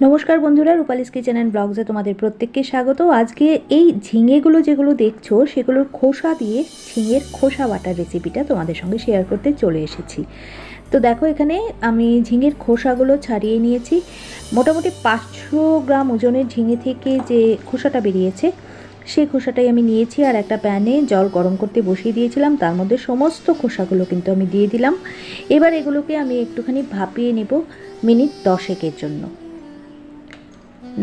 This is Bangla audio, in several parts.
নমস্কার বন্ধুরা, রূপালিস কিচেন অ্যান্ড ব্লগসে তোমাদের প্রত্যেককে স্বাগত। আজকে এই ঝিঙেগুলো যেগুলো দেখছো সেগুলোর খোসা দিয়ে ঝিঙের খোসা বাটার রেসিপিটা তোমাদের সঙ্গে শেয়ার করতে চলে এসেছি। তো দেখো, এখানে আমি ঝিঙের খোসাগুলো ছাড়িয়ে নিয়েছি। মোটামুটি 500 গ্রাম ওজনের ঝিঙে থেকে যে খোসাটা বেরিয়েছে সেই খোসাটাই আমি নিয়েছি, আর একটা প্যানে জল গরম করতে বসিয়ে দিয়েছিলাম। তার মধ্যে সমস্ত খোসাগুলো কিন্তু আমি দিয়ে দিলাম। এবার এগুলোকে আমি একটুখানি ভাপিয়ে নেব মিনিট 10 জন্য।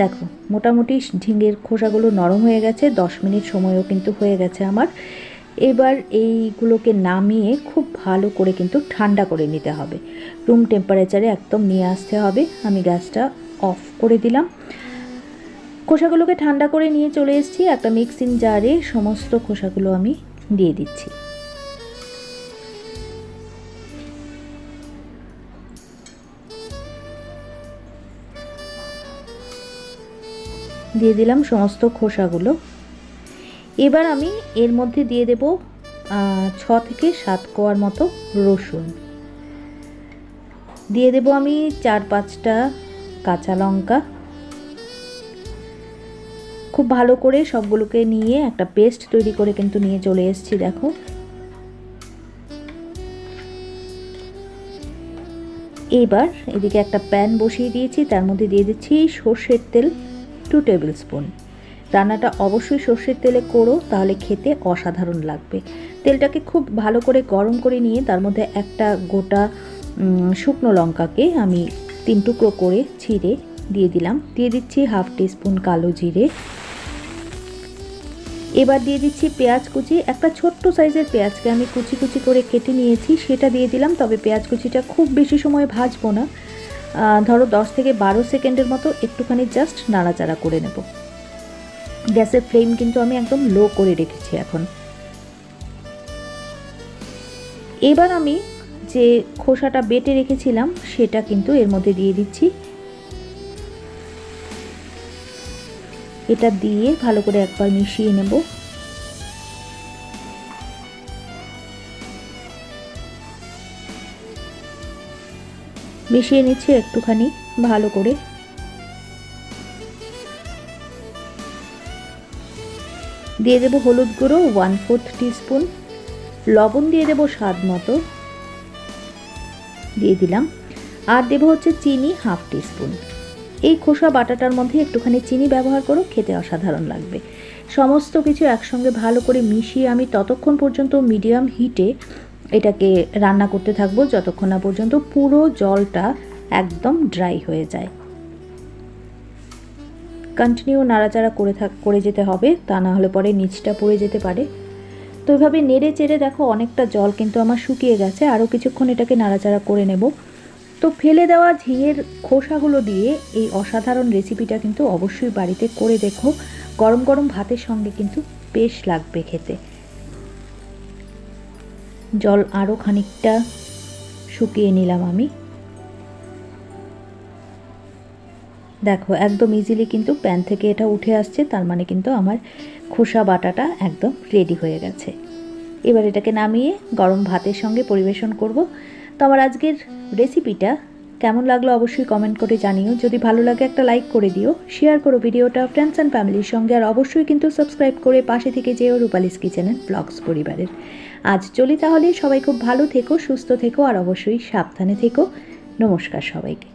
দেখো, মোটামুটি ঝিঙের খোসাগুলো নরম হয়ে গেছে, 10 মিনিট সময়ও কিন্তু হয়ে গেছে আমার। এবার এইগুলোকে নামিয়ে খুব ভালো করে কিন্তু ঠান্ডা করে নিতে হবে, রুম টেম্পারেচারে একদম নিয়ে আসতে হবে। আমি গ্যাসটা অফ করে দিলাম। খোসাগুলোকে ঠান্ডা করে নিয়ে চলে এসেছি। একটা মিক্সিং জারে সমস্ত খোসাগুলো আমি দিয়ে দিচ্ছি। দিয়ে দিলাম সমস্ত খোসাগুলো। এবার আমি এর মধ্যে দিয়ে দেব 6 থেকে 7 কোয়ার মতো রসুন, দিয়ে দেব আমি 4-5টা কাঁচা লঙ্কা। খুব ভালো করে সবগুলোকে নিয়ে একটা পেস্ট তৈরি করে কিন্তু নিয়ে চলে এসেছি। দেখো, এবার এদিকে একটা প্যান বসিয়ে দিয়েছি, তার মধ্যে দিয়ে দিচ্ছি সর্ষের তেল 2 টেবিল স্পুন। রান্নাটা অবশ্যই সর্ষের তেলে করো, তাহলে খেতে অসাধারণ লাগবে। তেলটাকে খুব ভালো করে গরম করে নিয়ে তার মধ্যে একটা গোটা শুকনো লঙ্কাকে আমি 3 টুকরো করে ছিঁড়ে দিয়ে দিলাম। দিয়ে দিচ্ছি হাফ টিস্পুন কালো জিরে। এবার দিয়ে দিচ্ছি পেঁয়াজ কুচি। একটা ছোট্ট সাইজের পেঁয়াজকে আমি কুচি কুচি করে কেটে নিয়েছি, সেটা দিয়ে দিলাম। তবে পেঁয়াজ কুচিটা খুব বেশি সময় ভাজবো না, ধরো 10 থেকে 12 সেকেন্ডের মতো একটুখানি জাস্ট নাড়াচাড়া করে নেব। গ্যাসের ফ্লেম কিন্তু আমি একদম লো করে রেখেছি এখন। এবার আমি যে খোসাটা বেটে রেখেছিলাম সেটা কিন্তু এর মধ্যে দিয়ে দিচ্ছি। এটা দিয়ে ভালো করে একবার মিশিয়ে নেব। মিশিয়ে নিচ্ছি একটুখানি ভালো করে। দিয়ে দেব হলুদ গুঁড়ো 1/4 টিস্পুন, লবণ দিয়ে দেব স্বাদ মতো, দিয়ে দিলাম। আর দেব হচ্ছে চিনি হাফ টিস্পুন। এই খোসা বাটাটার মধ্যে একটুখানি চিনি ব্যবহার করো, খেতে অসাধারণ লাগবে। সমস্ত কিছু একসঙ্গে ভালো করে মিশিয়ে আমি ততক্ষণ পর্যন্ত মিডিয়াম হিটে এটাকে রান্না করতে থাকবো, যতক্ষণ না পর্যন্ত পুরো জলটা একদম ড্রাই হয়ে যায়। কন্টিনিউ নাড়াচাড়া করে যেতে হবে, তা না হলে পরে নিচটা পড়ে যেতে পারে। তো এভাবে নেড়ে চেড়ে দেখো অনেকটা জল কিন্তু আমার শুকিয়ে গেছে। আরও কিছুক্ষণ এটাকে নাড়াচাড়া করে নেব। তো ফেলে দেওয়া ঝিঙের খোসাগুলো দিয়ে এই অসাধারণ রেসিপিটা কিন্তু অবশ্যই বাড়িতে করে দেখো। গরম গরম ভাতের সঙ্গে কিন্তু বেশ লাগবে খেতে। জল আরও খানিকটা শুকিয়ে নিলাম আমি। দেখো, একদম ইজিলি কিন্তু প্যান থেকে এটা উঠে আসছে, তার মানে কিন্তু আমার খোসা বাটাটা একদম রেডি হয়ে গেছে। এবার এটাকে নামিয়ে গরম ভাতের সঙ্গে পরিবেশন করব। তো আমার আজকের রেসিপিটা কেমন লাগলো অবশ্যই কমেন্ট করে জানিও। যদি ভালো লাগে একটা লাইক করে দিও, শেয়ার করো ভিডিওটা ফ্রেন্ডস অ্যান্ড ফ্যামিলির সঙ্গে, আর অবশ্যই কিন্তু সাবস্ক্রাইব করে পাশে থেকে যেও রূপালিস কিচেন অ্যান্ড ব্লগস পরিবারের। আজ চলি তাহলে, সবাই খুব ভালো থেকো, সুস্থ থেকো, আর অবশ্যই সাবধানে থেকো। নমস্কার সবাইকে।